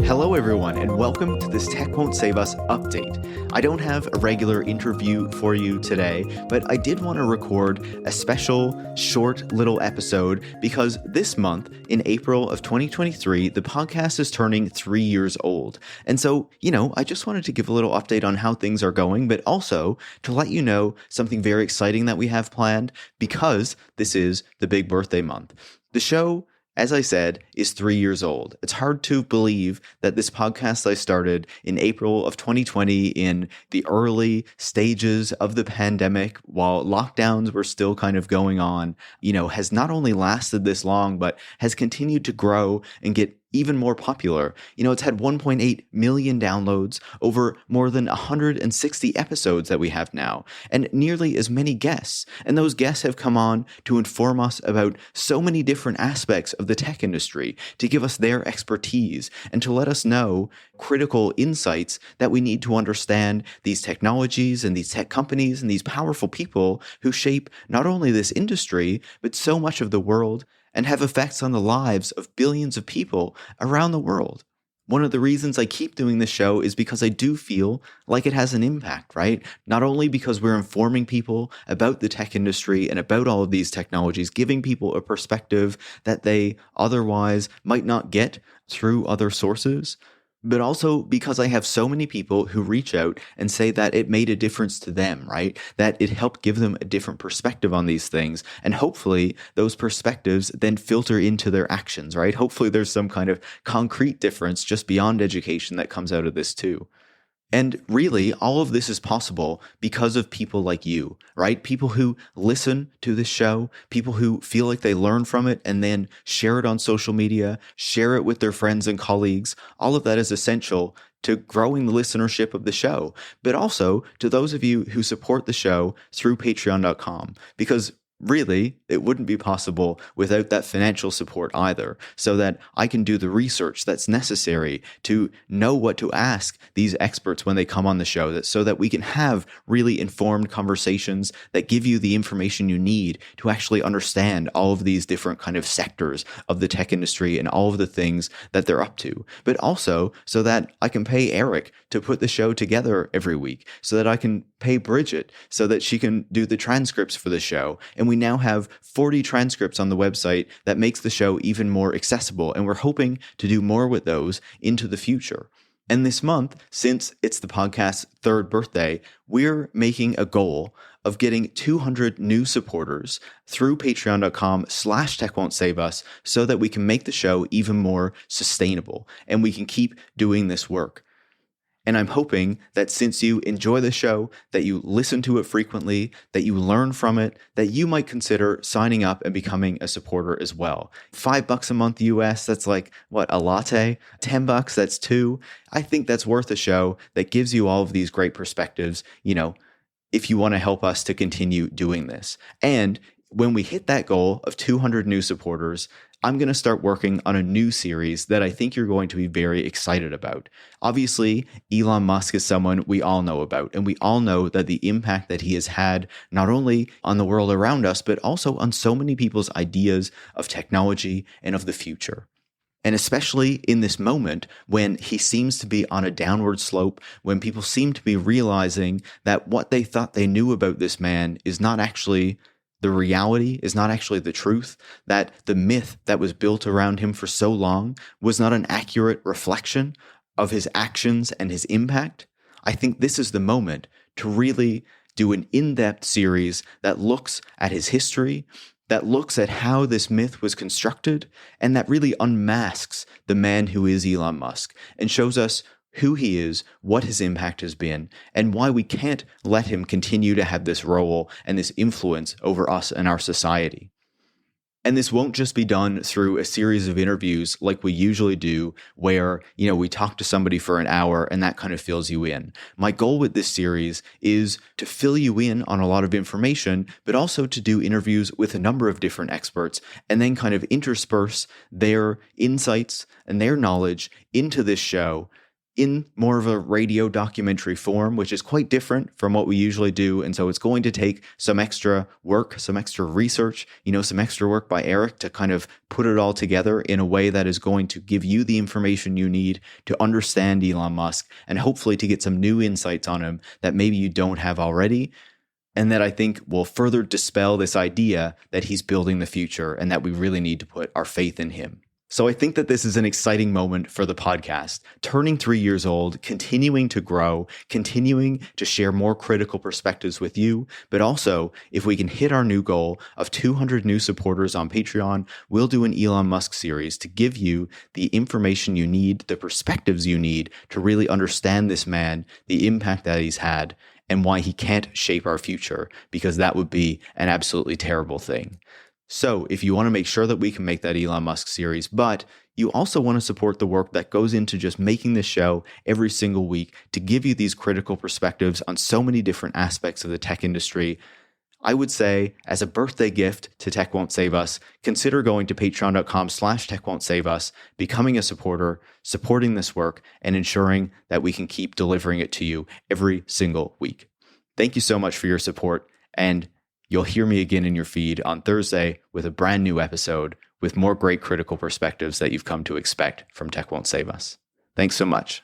Hello, everyone, and welcome to this Tech Won't Save Us update. I don't have a regular interview for you today, but I did want to record a special, short little episode because this month, in April of 2023, the podcast is turning 3 years old. And so, I just wanted to give a little update on how things are going, but also to let you know something very exciting that we have planned because this is the big birthday month. The show, as I said, is 3 years old. It's hard to believe that this podcast I started in April of 2020 in the early stages of the pandemic while lockdowns were still kind of going on, has not only lasted this long, but has continued to grow and get even more popular. It's had 1.8 million downloads, over more than 160 episodes that we have now, and nearly as many guests. And those guests have come on to inform us about so many different aspects of the tech industry, to give us their expertise, and to let us know critical insights that we need to understand these technologies and these tech companies and these powerful people who shape not only this industry, but so much of the world, and have effects on the lives of billions of people around the world. One of the reasons I keep doing this show is because I do feel like it has an impact, right? Not only because we're informing people about the tech industry and about all of these technologies, giving people a perspective that they otherwise might not get through other sources, but also because I have so many people who reach out and say that it made a difference to them, right? That it helped give them a different perspective on these things. And hopefully those perspectives then filter into their actions, right? Hopefully there's some kind of concrete difference just beyond education that comes out of this too. And really, all of this is possible because of people like you, right? People who listen to this show, people who feel like they learn from it and then share it on social media, share it with their friends and colleagues. All of that is essential to growing the listenership of the show, but also to those of you who support the show through patreon.com, because really, it wouldn't be possible without that financial support either, so that I can do the research that's necessary to know what to ask these experts when they come on the show, so that we can have really informed conversations that give you the information you need to actually understand all of these different kind of sectors of the tech industry and all of the things that they're up to. But also so that I can pay Eric to put the show together every week, so that I can pay Bridget so that she can do the transcripts for the show. And we now have 40 transcripts on the website that makes the show even more accessible. And we're hoping to do more with those into the future. And this month, since it's the podcast's third birthday, we're making a goal of getting 200 new supporters through patreon.com/techwon'tsave-us so that we can make the show even more sustainable and we can keep doing this work. And I'm hoping that since you enjoy the show, that you listen to it frequently, that you learn from it, that you might consider signing up and becoming a supporter as well. $5 a month US, that's like, a latte? $10, that's two. I think that's worth a show that gives you all of these great perspectives, if you want to help us to continue doing this. And when we hit that goal of 200 new supporters, I'm going to start working on a new series that I think you're going to be very excited about. Obviously, Elon Musk is someone we all know about, and we all know that the impact that he has had not only on the world around us, but also on so many people's ideas of technology and of the future. And especially in this moment when he seems to be on a downward slope, when people seem to be realizing that what they thought they knew about this man is not actually the reality, is not actually the truth, that the myth that was built around him for so long was not an accurate reflection of his actions and his impact. I think this is the moment to really do an in-depth series that looks at his history, that looks at how this myth was constructed, and that really unmasks the man who is Elon Musk and shows us who he is, what his impact has been, and why we can't let him continue to have this role and this influence over us and our society. And this won't just be done through a series of interviews like we usually do, where, we talk to somebody for an hour and that kind of fills you in. My goal with this series is to fill you in on a lot of information, but also to do interviews with a number of different experts and then kind of intersperse their insights and their knowledge into this show in more of a radio documentary form, which is quite different from what we usually do. And so it's going to take some extra work, some extra research, some extra work by Eric to kind of put it all together in a way that is going to give you the information you need to understand Elon Musk and hopefully to get some new insights on him that maybe you don't have already. And that I think will further dispel this idea that he's building the future and that we really need to put our faith in him. So I think that this is an exciting moment for the podcast, turning 3 years old, continuing to grow, continuing to share more critical perspectives with you. But also, if we can hit our new goal of 200 new supporters on Patreon, we'll do an Elon Musk series to give you the information you need, the perspectives you need to really understand this man, the impact that he's had, and why he can't shape our future, because that would be an absolutely terrible thing. So if you want to make sure that we can make that Elon Musk series, but you also want to support the work that goes into just making this show every single week to give you these critical perspectives on so many different aspects of the tech industry, I would say, as a birthday gift to Tech Won't Save Us, consider going to patreon.com/techwon'tsave-us, becoming a supporter, supporting this work, and ensuring that we can keep delivering it to you every single week. Thank you so much for your support, and you'll hear me again in your feed on Thursday with a brand new episode with more great critical perspectives that you've come to expect from Tech Won't Save Us. Thanks so much.